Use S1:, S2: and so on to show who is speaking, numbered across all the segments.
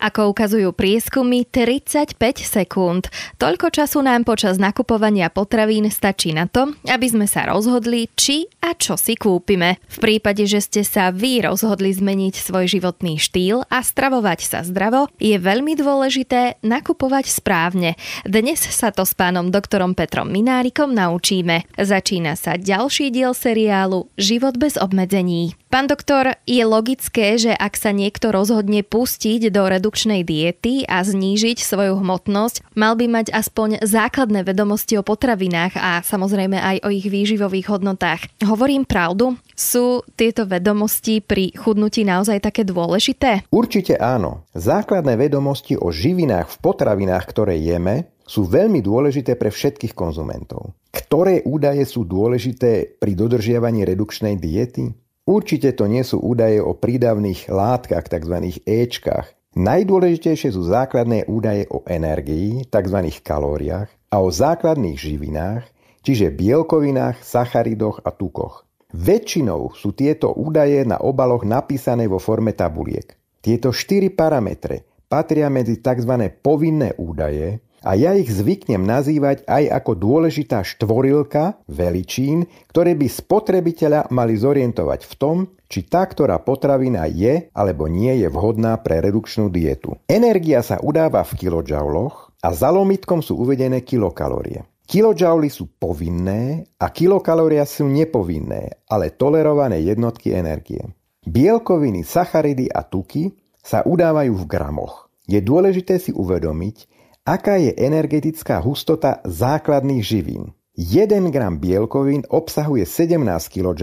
S1: Ako ukazujú prieskumy, 35 sekúnd. Toľko času nám počas nakupovania potravín stačí na to, aby sme sa rozhodli, či a čo si kúpime. V prípade, že ste sa vy rozhodli zmeniť svoj životný štýl a stravovať sa zdravo, je veľmi dôležité nakupovať správne. Dnes sa to s pánom doktorom Petrom Minárikom naučíme. Začína sa ďalší diel seriálu Život bez obmedzení. Pán doktor, je logické, že ak sa niekto rozhodne pustiť do redukčnej diety a znížiť svoju hmotnosť, mal by mať aspoň základné vedomosti o potravinách a samozrejme aj o ich výživových hodnotách. Hovorím pravdu? Sú tieto vedomosti pri chudnutí naozaj také dôležité?
S2: Určite áno. Základné vedomosti o živinách v potravinách, ktoré jeme, sú veľmi dôležité pre všetkých konzumentov. Ktoré údaje sú dôležité pri dodržiavaní redukčnej diety? Určite to nie sú údaje o prídavných látkach, tzv. Éčkach. Najdôležitejšie sú základné údaje o energii, tzv. Kalóriách, a o základných živinách, čiže bielkovinách, sacharidoch a tukoch. Väčšinou sú tieto údaje na obaloch napísané vo forme tabuliek. Tieto 4 parametre patria medzi tzv. Povinné údaje, a ja ich zvyknem nazývať aj ako dôležitá štvorilka veličín, ktoré by spotrebiteľa mali zorientovať v tom, či tá, ktorá potravina je alebo nie je vhodná pre redukčnú dietu. Energia sa udáva v kilojouloch a za lomitkom sú uvedené kilokalórie. Kilojouly sú povinné a kilokalória sú nepovinné, ale tolerované jednotky energie. Bielkoviny, sacharidy a tuky sa udávajú v gramoch. Je dôležité si uvedomiť, aká je energetická hustota základných živín. 1 gram bielkovín obsahuje 17 kJ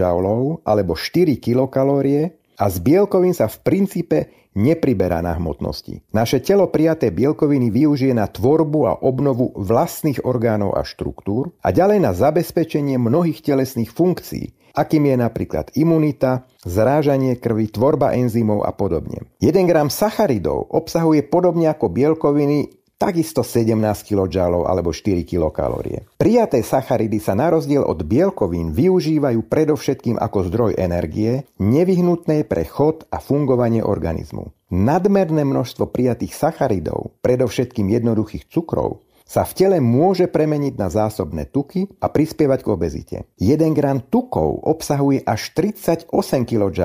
S2: alebo 4 kilokalórie a z bielkovín sa v princípe nepriberá na hmotnosti. Naše telo prijaté bielkoviny využije na tvorbu a obnovu vlastných orgánov a štruktúr a ďalej na zabezpečenie mnohých telesných funkcií, akým je napríklad imunita, zrážanie krvi, tvorba enzymov a podobne. 1 gram sacharidov obsahuje podobne ako bielkoviny takisto 17 kJ alebo 4 kilokalórie. Prijaté sacharidy sa na rozdiel od bielkovín využívajú predovšetkým ako zdroj energie, nevyhnutnej pre chod a fungovanie organizmu. Nadmerné množstvo prijatých sacharidov, predovšetkým jednoduchých cukrov, sa v tele môže premeniť na zásobné tuky a prispievať k obezite. 1 gram tukov obsahuje až 38 kJ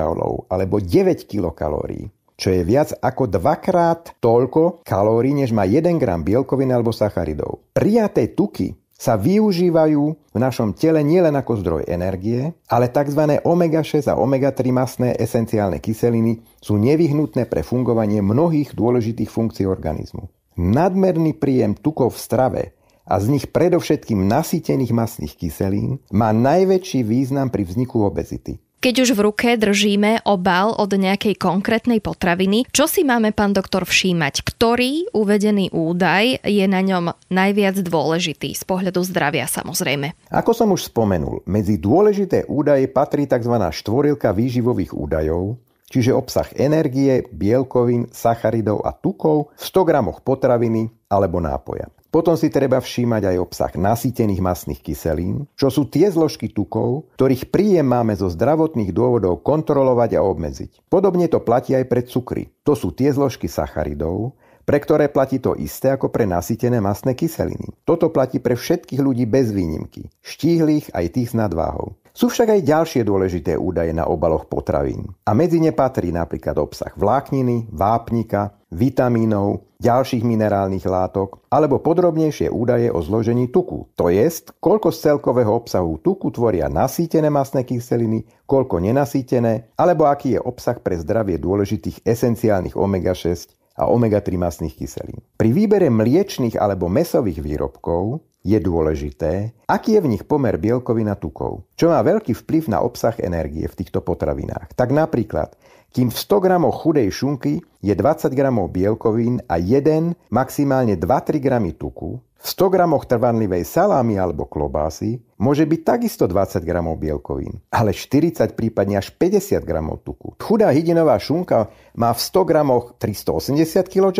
S2: alebo 9 kilokalórií, čo je viac ako 2-krát toľko kalórií, než má 1 gram bielkovín alebo sacharidov. Prijaté tuky sa využívajú v našom tele nielen ako zdroj energie, ale tzv. Omega-6 a omega-3 mastné esenciálne kyseliny sú nevyhnutné pre fungovanie mnohých dôležitých funkcií organizmu. Nadmerný príjem tukov v strave a z nich predovšetkým nasýtených mastných kyselín má najväčší význam pri vzniku obezity.
S1: Keď už v ruke držíme obal od nejakej konkrétnej potraviny, čo si máme, pán doktor, všímať? Ktorý uvedený údaj je na ňom najviac dôležitý z pohľadu zdravia, samozrejme?
S2: Ako som už spomenul, medzi dôležité údaje patrí tzv. Štvorilka výživových údajov, čiže obsah energie, bielkovín, sacharidov a tukov v 100 gramoch potraviny alebo nápoja. Potom si treba všímať aj obsah nasýtených mastných kyselín, čo sú tie zložky tukov, ktorých príjem máme zo zdravotných dôvodov kontrolovať a obmedziť. Podobne to platí aj pre cukry. To sú tie zložky sacharidov, pre ktoré platí to isté ako pre nasýtené mastné kyseliny. Toto platí pre všetkých ľudí bez výnimky, štíhlych aj tých s nadváhou. Sú však aj ďalšie dôležité údaje na obaloch potravín. A medzi ne patrí napríklad obsah vlákniny, vápnika, vitamínov, ďalších minerálnych látok alebo podrobnejšie údaje o zložení tuku. To jest, koľko z celkového obsahu tuku tvoria nasýtené mastné kyseliny, koľko nenasýtené, alebo aký je obsah pre zdravie dôležitých esenciálnych omega-6 a omega-3 mastných kyselín. Pri výbere mliečnych alebo mäsových výrobkov je dôležité, aký je v nich pomer bielkovín a tukov, čo má veľký vplyv na obsah energie v týchto potravinách. Tak napríklad, kým v 100 gramoch chudej šunky je 20 gramov bielkovín a 1, maximálne 2-3 gramy tuku, v 100 gramoch trvanlivej salámy alebo klobásy môže byť takisto 20 gramov bielkovín, ale 40, prípadne až 50 gramov tuku. Chudá hydinová šunka má v 100 gramoch 380 kJ,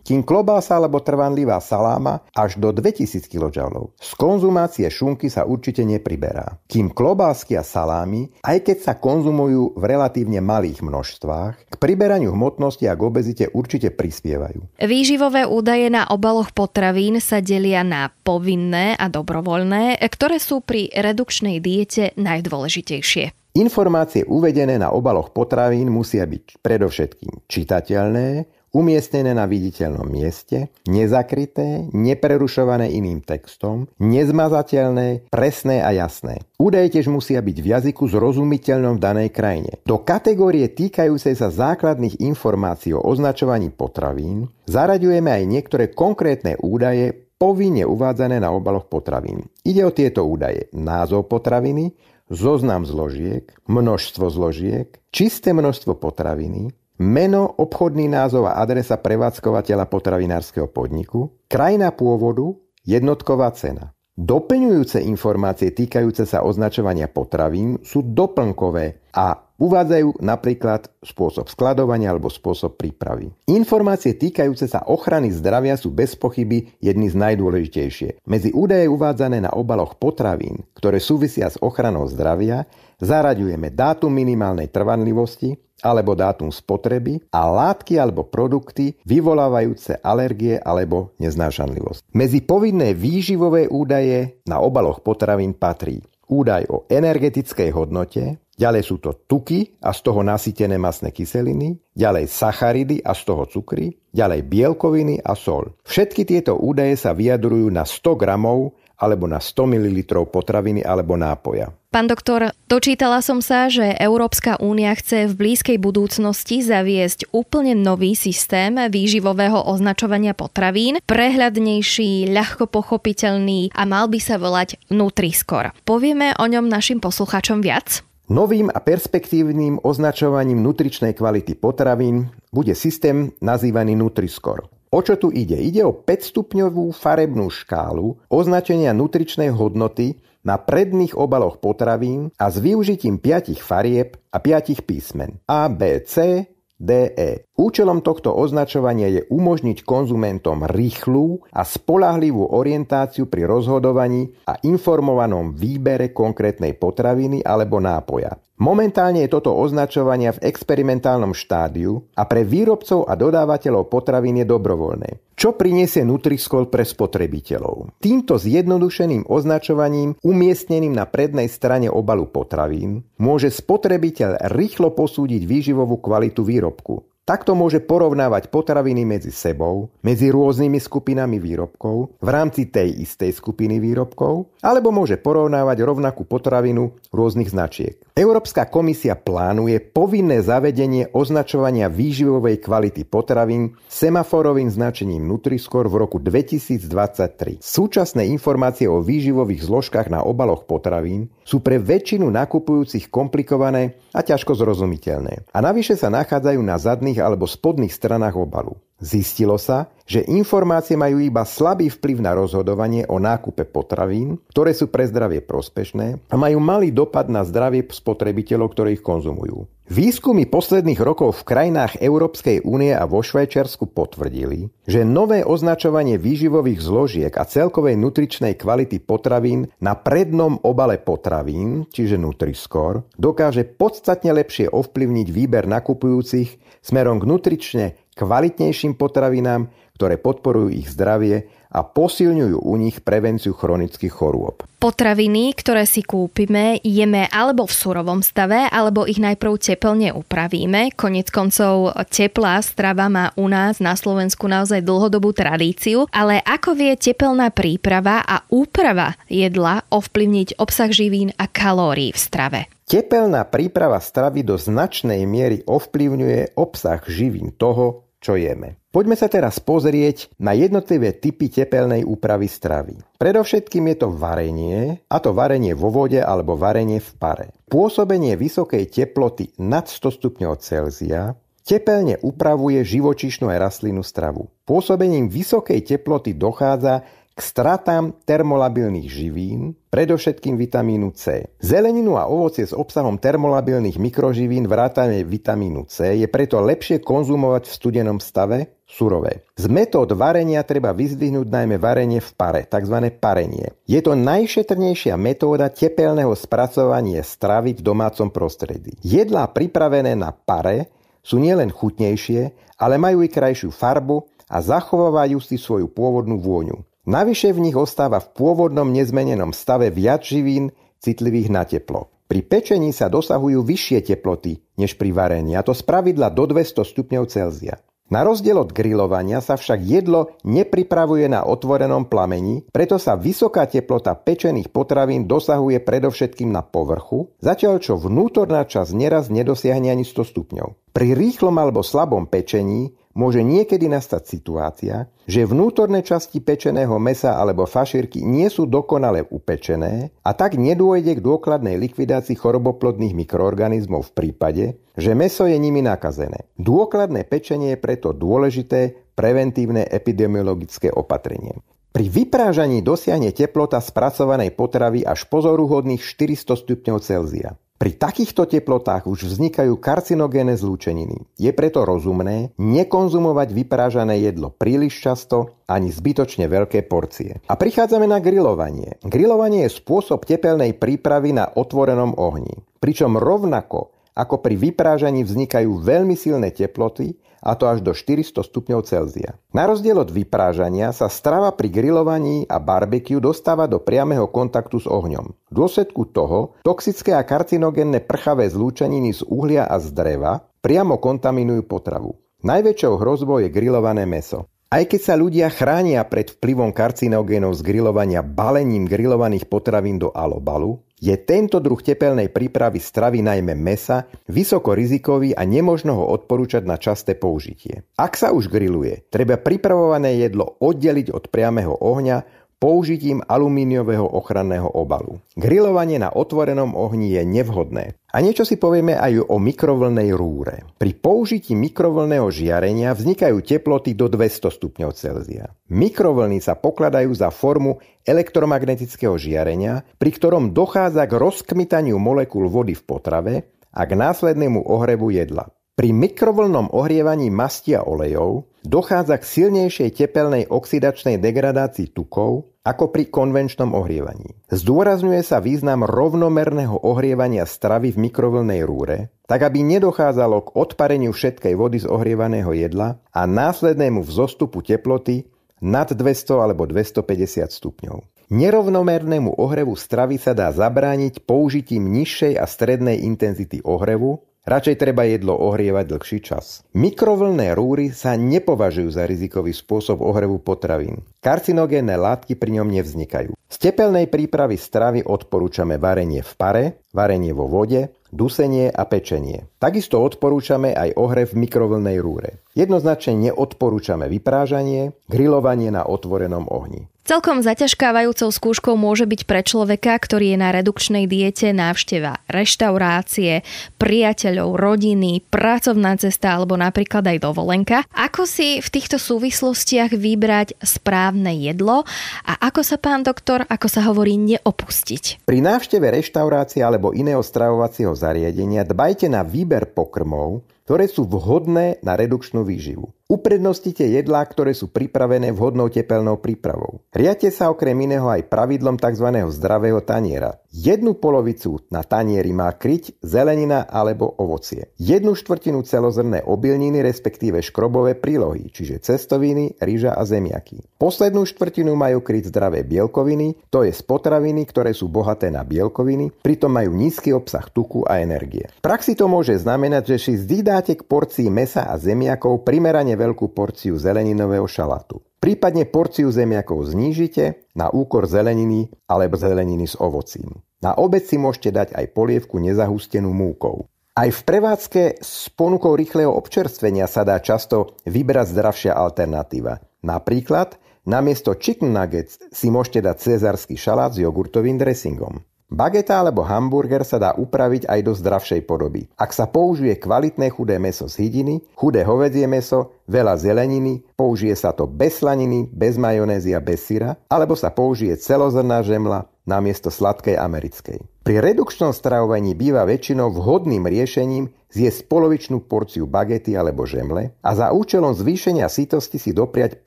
S2: kým klobása alebo trvanlivá saláma až do 2000 kJ. Z konzumácie šunky sa určite nepriberá. Kým klobásky a salámy, aj keď sa konzumujú v relatívne malých množstvách, k priberaniu hmotnosti a k obezite určite prispievajú.
S1: Výživové údaje na obaloch potravín sa delia na povinné a dobrovoľné, ktoré sú pri redukčnej diete najdôležitejšie.
S2: Informácie uvedené na obaloch potravín musia byť predovšetkým čitateľné, umiestnené na viditeľnom mieste, nezakryté, neprerušované iným textom, nezmazateľné, presné a jasné. Údaje tiež musia byť v jazyku zrozumiteľnom v danej krajine. Do kategórie týkajúcej sa základných informácií o označovaní potravín zaraďujeme aj niektoré konkrétne údaje povinne uvádzané na obaloch potravín. Ide o tieto údaje: názov potraviny, zoznam zložiek, množstvo zložiek, čisté množstvo potraviny, meno, obchodný názov a adresa prevádzkovateľa potravinárskeho podniku, krajina pôvodu, jednotková cena. Doplňujúce informácie týkajúce sa označovania potravín sú doplnkové a uvádzajú napríklad spôsob skladovania alebo spôsob prípravy. Informácie týkajúce sa ochrany zdravia sú bez pochyby jedny z najdôležitejšie. Medzi údaje uvádzané na obaloch potravín, ktoré súvisia s ochranou zdravia, zaraďujeme dátum minimálnej trvanlivosti alebo dátum spotreby a látky alebo produkty vyvolávajúce alergie alebo neznášanlivosť. Medzi povinné výživové údaje na obaloch potravín patrí údaj o energetickej hodnote, ďalej sú to tuky a z toho nasýtené mastné kyseliny, ďalej sacharidy a z toho cukry, ďalej bielkoviny a soľ. Všetky tieto údaje sa vyjadrujú na 100 gramov alebo na 100 ml potraviny alebo nápoja.
S1: Pán doktor, dočítala som sa, že Európska únia chce v blízkej budúcnosti zaviesť úplne nový systém výživového označovania potravín, prehľadnejší, ľahko pochopiteľný a mal by sa volať Nutri-Score. Povieme o ňom našim poslucháčom viac?
S2: Novým a perspektívnym označovaním nutričnej kvality potravín bude systém nazývaný Nutri-Score. O čo tu ide? Ide o 5-stupňovú farebnú škálu označenia nutričnej hodnoty na predných obaloch potravín a s využitím 5 farieb a 5 písmen A, B, C, D, E. Účelom tohto označovania je umožniť konzumentom rýchlu a spoľahlivú orientáciu pri rozhodovaní a informovanom výbere konkrétnej potraviny alebo nápoja. Momentálne je toto označovanie v experimentálnom štádiu a pre výrobcov a dodávateľov potravín je dobrovoľné. Čo prinesie Nutri-Score pre spotrebiteľov? Týmto zjednodušeným označovaním umiestneným na prednej strane obalu potravín môže spotrebiteľ rýchlo posúdiť výživovú kvalitu výrobku. Takto môže porovnávať potraviny medzi sebou, medzi rôznymi skupinami výrobkov, v rámci tej istej skupiny výrobkov, alebo môže porovnávať rovnakú potravinu rôznych značiek. Európska komisia plánuje povinné zavedenie označovania výživovej kvality potravín semaforovým značením Nutri-Score v roku 2023. Súčasné informácie o výživových zložkách na obaloch potravín sú pre väčšinu nakupujúcich komplikované a ťažko zrozumiteľné. A navyše sa nachádzajú na zadných alebo spodných stranách obalu. Zistilo sa, že informácie majú iba slabý vplyv na rozhodovanie o nákupe potravín, ktoré sú pre zdravie prospešné a majú malý dopad na zdravie spotrebiteľov, ktorí ich konzumujú. Výskumy posledných rokov v krajinách Európskej únie a vo Švajčiarsku potvrdili, že nové označovanie výživových zložiek a celkovej nutričnej kvality potravín na prednom obale potravín, čiže Nutri-Score, dokáže podstatne lepšie ovplyvniť výber nakupujúcich smerom k nutrične kvalitnejším potravinám, ktoré podporujú ich zdravie a posilňujú u nich prevenciu chronických chorôb.
S1: Potraviny, ktoré si kúpime, jeme alebo v surovom stave, alebo ich najprv teplne upravíme. Koniec koncov teplá strava má u nás na Slovensku naozaj dlhodobú tradíciu, ale ako vie tepelná príprava a úprava jedla ovplyvniť obsah živín a kalórií v strave?
S2: Tepelná príprava stravy do značnej miery ovplyvňuje obsah živín toho, čo jeme. Poďme sa teraz pozrieť na jednotlivé typy tepelnej úpravy stravy. Predovšetkým je to varenie, a to varenie vo vode alebo varenie v pare. Pôsobenie vysokej teploty nad 100 stupňov Celzia tepelne upravuje živočíšnu aj rastlinnú stravu. Pôsobením vysokej teploty dochádza k k stratám termolabilných živín, predovšetkým vitamínu C. Zeleninu a ovocie s obsahom termolabilných mikroživín vrátane vitamínu C je preto lepšie konzumovať v studenom stave, surové. Z metód varenia treba vyzdvihnúť najmä varenie v pare, tzv. Parenie. Je to najšetrnejšia metóda tepelného spracovania stravy v domácom prostredí. Jedlá pripravené na pare sú nielen chutnejšie, ale majú i krajšiu farbu a zachovávajú si svoju pôvodnú vôňu. Navyše v nich ostáva v pôvodnom nezmenenom stave viac živín citlivých na teplo. Pri pečení sa dosahujú vyššie teploty než pri varení, a to spravidla do 200 stupňov Celzia. Na rozdiel od grilovania sa však jedlo nepripravuje na otvorenom plameni, preto sa vysoká teplota pečených potravín dosahuje predovšetkým na povrchu, zatiaľ čo vnútorná časť neraz nedosiahne ani 100 stupňov. Pri rýchlom alebo slabom pečení môže niekedy nastať situácia, že vnútorné časti pečeného mäsa alebo fašírky nie sú dokonale upečené a tak nedôjde k dôkladnej likvidácii choroboplodných mikroorganizmov v prípade, že mäso je nimi nakazené. Dôkladné pečenie je preto dôležité preventívne epidemiologické opatrenie. Pri vyprážaní dosiahne teplota spracovanej potravy až pozoruhodných 400 stupňov Celzia. Pri takýchto teplotách už vznikajú karcinogénne zlúčeniny. Je preto rozumné nekonzumovať vyprážané jedlo príliš často ani zbytočne veľké porcie. A prichádzame na grilovanie. Grilovanie je spôsob tepelnej prípravy na otvorenom ohni. Pričom rovnako ako pri vyprážaní vznikajú veľmi silné teploty, a to až do 400 stupňov Celzia. Na rozdiel od vyprážania sa strava pri grilovaní a barbecue dostáva do priameho kontaktu s ohňom. V dôsledku toho toxické a karcinogénne prchavé zlúčeniny z uhlia a z dreva priamo kontaminujú potravu. Najväčšou hrozbou je grilované mäso. Aj keď sa ľudia chránia pred vplyvom karcinogénov z grilovania balením grilovaných potravín do alobalu, je tento druh tepelnej prípravy stravy najmä mäsa vysoko rizikový a nemožno ho odporúčať na časté použitie. Ak sa už grilluje, treba pripravované jedlo oddeliť od priameho ohňa použitím alumíniového ochranného obalu. Grilovanie na otvorenom ohni je nevhodné. A niečo si povieme aj o mikrovlnnej rúre. Pri použití mikrovlnného žiarenia vznikajú teploty do 200 stupňov Celzia. Mikrovlny sa pokladajú za formu elektromagnetického žiarenia, pri ktorom dochádza k rozkmitaniu molekúl vody v potrave a k následnému ohrevu jedla. Pri mikrovlnnom ohrievaní masti a olejov dochádza k silnejšej tepelnej oxidačnej degradácii tukov ako pri konvenčnom ohrievaní. Zdôrazňuje sa význam rovnomerného ohrievania stravy v mikrovlnnej rúre, tak aby nedochádzalo k odpareniu všetkej vody z ohrievaného jedla a následnému vzostupu teploty nad 200 alebo 250 stupňov. Nerovnomernému ohrevu stravy sa dá zabrániť použitím nižšej a strednej intenzity ohrevu. Radšej treba jedlo ohrievať dlhší čas. Mikrovlnné rúry sa nepovažujú za rizikový spôsob ohrevu potravín. Karcinogénne látky pri ňom nevznikajú. Z tepelnej prípravy stravy odporúčame varenie v pare, varenie vo vode, dusenie a pečenie. Takisto odporúčame aj ohrev v mikrovlnnej rúre. Jednoznačne neodporúčame vyprážanie, grilovanie na otvorenom ohni.
S1: Celkom zaťažkávajúcou skúškou môže byť pre človeka, ktorý je na redukčnej diete, návšteva reštaurácie, priateľov, rodiny, pracovná cesta alebo napríklad aj dovolenka. Ako si v týchto súvislostiach vybrať správne jedlo a ako sa, pán doktor, ako sa hovorí, neopustiť?
S2: Pri návšteve reštaurácie alebo iného stravovacieho zariadenia dbajte na výber pokrmov, ktoré sú vhodné na redukčnú výživu. Uprednostnite jedlá, ktoré sú pripravené vhodnou tepelnou prípravou. Riadte sa okrem iného aj pravidlom tzv. Zdravého taniera. Jednu polovicu na tanieri má kryť zelenina alebo ovocie. 1/4 celozrnné obilniny, respektíve škrobové prílohy, čiže cestoviny, ryža a zemiaky. Poslednú štvrtinu majú kryť zdravé bielkoviny, to je potraviny, ktoré sú bohaté na bielkoviny, pritom majú nízky obsah tuku a energie. V praxi to môže znamenať, že si vždy dáte k porcii mäsa a zemiakov primerane veľkú porciu zeleninového šalátu. Prípadne porciu zemiakov znížite na úkor zeleniny alebo zeleniny s ovocím. Na obed si môžete dať aj polievku nezahustenú múkou. Aj v prevádzke s ponukou rýchleho občerstvenia sa dá často vybrať zdravšia alternatíva. Napríklad namiesto chicken nuggets si môžete dať cezársky šalát s jogurtovým dressingom. Bageta alebo hamburger sa dá upraviť aj do zdravšej podoby. Ak sa použije kvalitné chudé mäso z hydiny, chudé hovädzie mäso, veľa zeleniny, použije sa to bez slaniny, bez majonézy a bez syra, alebo sa použije celozrnná žemla namiesto sladkej americkej. Pri redukčnom stravovaní býva väčšinou vhodným riešením zjesť polovičnú porciu bagety alebo žemle a za účelom zvýšenia sytosti si dopriať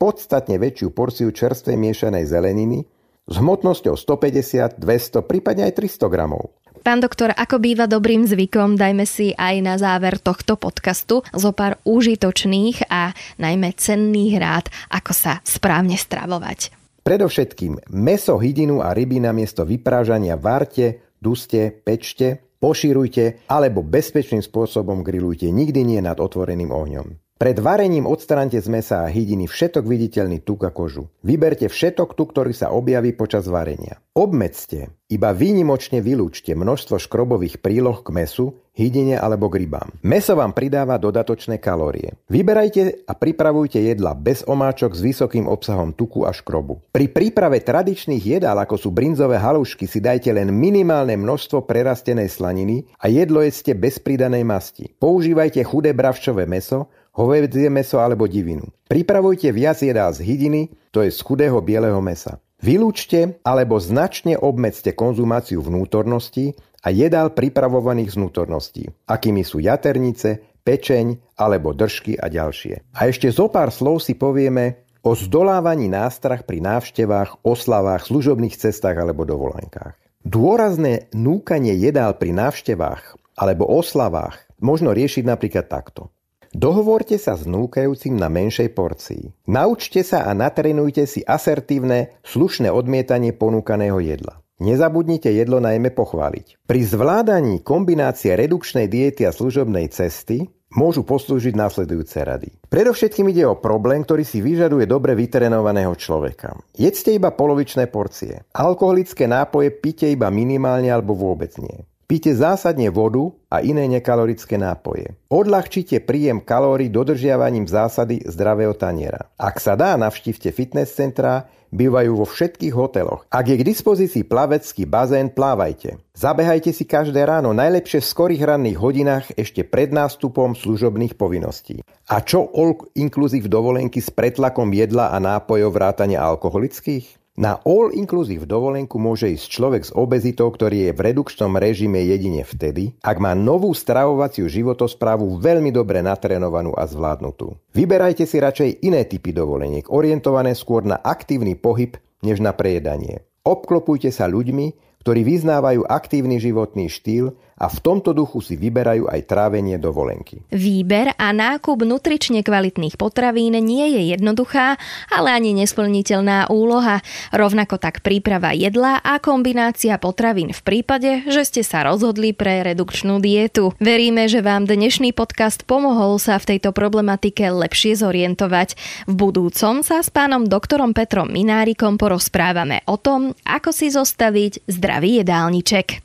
S2: podstatne väčšiu porciu čerstvej miešanej zeleniny s hmotnosťou 150, 200, prípadne aj 300 gramov.
S1: Pán doktor, ako býva dobrým zvykom, dajme si aj na záver tohto podcastu zo pár užitočných a najmä cenných rád, ako sa správne stravovať.
S2: Predovšetkým mäso, hydinu a ryby namiesto vyprážania varte, duste, pečte, poširujte alebo bezpečným spôsobom grillujte, nikdy nie nad otvoreným ohňom. Pred varením odstráňte z mäsa a hydiny všetok viditeľný tuk a kožu. Vyberte všetok tuk, ktorý sa objaví počas varenia. Obmedzte, iba výnimočne vylúčte množstvo škrobových príloh k mäsu, hydine alebo k rybám. Mäso vám pridáva dodatočné kalórie. Vyberajte a pripravujte jedla bez omáčok s vysokým obsahom tuku a škrobu. Pri príprave tradičných jedál, ako sú brinzové halušky, si dajte len minimálne množstvo prerastenej slaniny a jedlo jedzte bez pridanej masti. Používajte chudé bravčové mäso, hovädzie mäso alebo divinu. Pripravujte viac jedál z hydiny, to je z chudého bieleho mäsa. Vylúčte alebo značne obmedzte konzumáciu vnútorností a jedál pripravovaných z vnútorností, akými sú jaternice, pečeň alebo držky a ďalšie. A ešte zo pár slov si povieme o zdolávaní nástrah pri návštevách, oslavách, služobných cestách alebo dovolenkách. Dôrazné núkanie jedál pri návštevách alebo oslavách možno riešiť napríklad takto. Dohovorte sa s núkajúcim na menšej porcii. Naučte sa a natrenujte si asertívne, slušné odmietanie ponúkaného jedla. Nezabudnite jedlo najmä pochváliť. Pri zvládaní kombinácie redukčnej diety a služobnej cesty môžu poslúžiť nasledujúce rady. Predovšetkým ide o problém, ktorý si vyžaduje dobre vytrenovaného človeka. Jedzte iba polovičné porcie. Alkoholické nápoje pite iba minimálne alebo vôbec nie. Pite zásadne vodu a iné nekalorické nápoje. Odľahčite príjem kalórií dodržiavaním zásady zdravého taniera. Ak sa dá, navštívte fitness centrá, bývajú vo všetkých hoteloch. Ak je k dispozícii plavecký bazén, plávajte. Zabehajte si každé ráno, najlepšie v skorých ranných hodinách ešte pred nástupom služobných povinností. A čo all-inclusive dovolenky s pretlakom jedla a nápojov vrátane alkoholických? Na all-inclusive dovolenku môže ísť človek s obezitou, ktorý je v redukčnom režime jedine vtedy, ak má novú stravovaciu životosprávu veľmi dobre natrénovanú a zvládnutú. Vyberajte si radšej iné typy dovoleniek, orientované skôr na aktívny pohyb, než na prejedanie. Obklopujte sa ľuďmi, ktorí vyznávajú aktívny životný štýl a v tomto duchu si vyberajú aj trávenie dovolenky.
S1: Výber a nákup nutrične kvalitných potravín nie je jednoduchá, ale ani nesplniteľná úloha. Rovnako tak príprava jedla a kombinácia potravín v prípade, že ste sa rozhodli pre redukčnú dietu. Veríme, že vám dnešný podcast pomohol sa v tejto problematike lepšie zorientovať. V budúcom sa s pánom doktorom Petrom Minárikom porozprávame o tom, ako si zostaviť zdravý jedálniček.